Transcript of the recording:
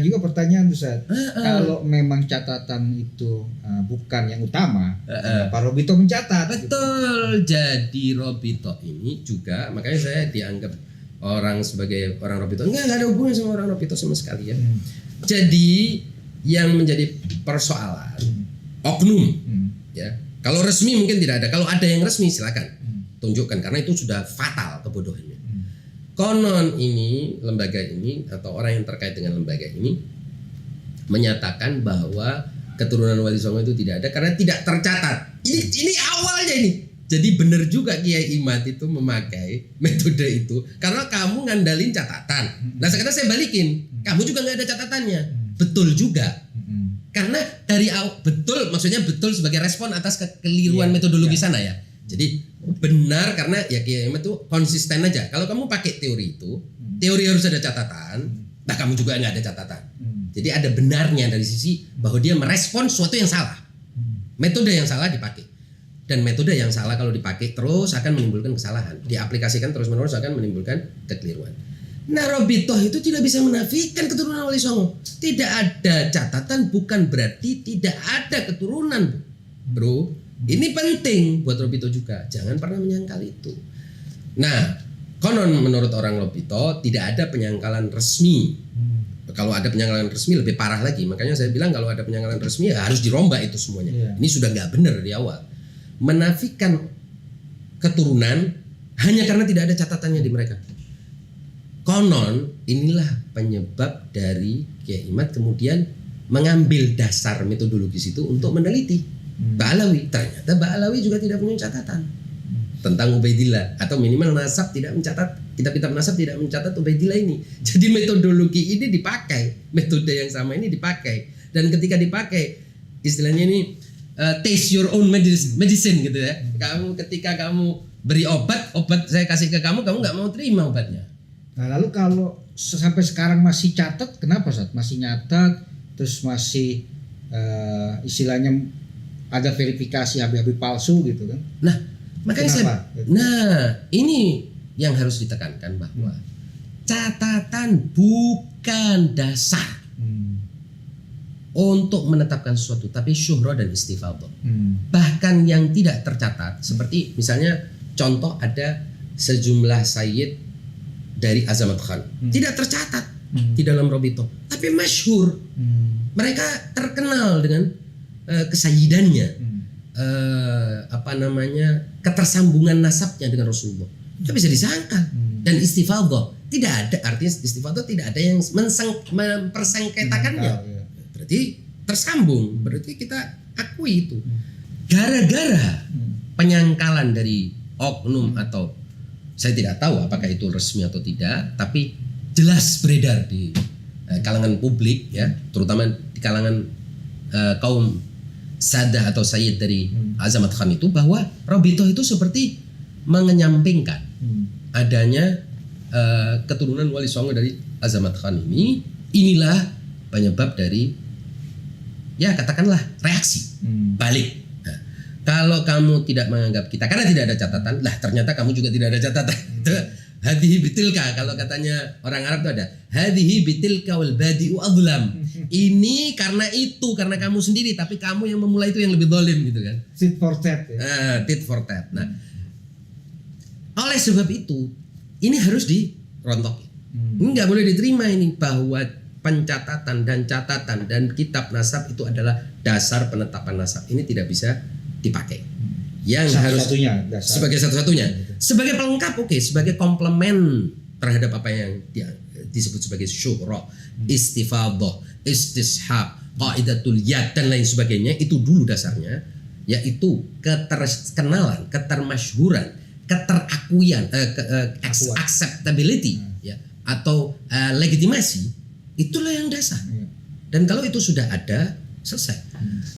Juga pertanyaan Ustaz, kalau memang catatan itu bukan yang utama, Pak Robito mencatat. Betul. Jadi Robito ini juga, makanya saya dianggap orang sebagai orang Robito. Enggak ada hubungan sama orang Robito sama sekali ya. Jadi yang menjadi persoalan oknum ya. Kalau resmi mungkin tidak ada. Kalau ada yang resmi silakan tunjukkan, karena itu sudah fatal kebodohannya. Konon ini, lembaga ini atau orang yang terkait dengan lembaga ini menyatakan bahwa keturunan Wali Songo itu tidak ada karena tidak tercatat. Ini awalnya ini. Jadi benar juga Kiai Imad itu memakai metode itu karena kamu ngandalin catatan. Nah sekarang saya balikin, kamu juga nggak ada catatannya. Betul juga. Karena dari awal, betul maksudnya betul sebagai respon atas kekeliruan metodologi sana ya. Jadi benar karena ya Kiai Imad itu konsisten aja. Kalau kamu pakai teori itu, teori harus ada catatan. Nah kamu juga nggak ada catatan. Jadi ada benarnya dari sisi bahwa dia merespon sesuatu yang salah. Metode yang salah dipakai. Dan metode yang salah kalau dipakai terus akan menimbulkan kesalahan. Diaplikasikan terus-menerus akan menimbulkan kekeliruan. Nah Robito itu tidak bisa menafikan keturunan Wali Songo. Tidak ada catatan bukan berarti tidak ada keturunan, bro. Ini penting buat Robito juga. Jangan pernah menyangkal itu. Nah, konon menurut orang Robito tidak ada penyangkalan resmi. Kalau ada penyangkalan resmi lebih parah lagi. Makanya saya bilang kalau ada penyangkalan resmi ya harus dirombak itu semuanya. Ini sudah nggak benar di awal. Menafikan keturunan hanya karena tidak ada catatannya di mereka. Konon inilah penyebab dari Kiai Imad kemudian mengambil dasar metodologis itu untuk meneliti Ba'alawi. Ternyata Ba'alawi juga tidak punya catatan tentang Ubaidillah, atau minimal nasab tidak mencatat, kitab-kitab nasab tidak mencatat Ubaidillah ini. Jadi metodologi ini dipakai, metode yang sama ini dipakai, dan ketika dipakai istilahnya ini taste your own medicine gitu ya. Kamu ketika kamu beri obat saya kasih ke kamu nggak mau terima obatnya. Nah lalu kalau sampai sekarang masih catat, kenapa Ustaz? Masih nyatat, terus masih istilahnya ada verifikasi Habib-Habib palsu gitu kan? Nah, makanya ini yang harus ditekankan bahwa catatan bukan dasar untuk menetapkan sesuatu, tapi syuhra dan istifadhah. Bahkan yang tidak tercatat, seperti misalnya contoh ada sejumlah sayyid dari Azamat Khan, tidak tercatat di dalam Robito, tapi masyhur. Mereka terkenal dengan kesayidannya, ketersambungan nasabnya dengan Rasulullah. Itu bisa disangkal. Dan istifadhah tidak ada, artinya istifadhah tidak ada yang mempersengketakannya. Berarti tersambung, berarti kita akui itu. Gara-gara penyangkalan dari oknum atau saya tidak tahu apakah itu resmi atau tidak, tapi jelas beredar di kalangan publik ya, terutama di kalangan kaum sadah atau sayyid dari Azamat Khan itu, bahwa Robito itu seperti mengenyampingkan adanya keturunan Wali Songo dari Azamat Khan ini. Inilah penyebab dari ya katakanlah reaksi balik. Nah, kalau kamu tidak menganggap kita karena tidak ada catatan, lah ternyata kamu juga tidak ada catatan. Hadhihi bitilka, kalau katanya orang Arab itu ada hadhihi bitilka wal badi'u adlam. Ini karena itu, karena kamu sendiri, tapi kamu yang memulai itu yang lebih zalim gitu kan. Tit for tat ya. Tit for tat. Nah, oleh sebab itu ini harus dirontoki. Ini nggak boleh diterima ini bahwa pencatatan dan catatan dan kitab nasab itu adalah dasar penetapan nasab. Ini tidak bisa dipakai. Yang harus sebagai satu-satunya. Sebagai pelengkap oke, sebagai komplement terhadap apa yang disebut sebagai syuhra, istifadhah, istishab, qaidatul yad dan lain sebagainya, itu dulu dasarnya, yaitu keterkenalan, ketermasyhuran, keterakuan, acceptability ya, atau legitimasi, itulah yang dasar. Dan kalau itu sudah ada, selesai.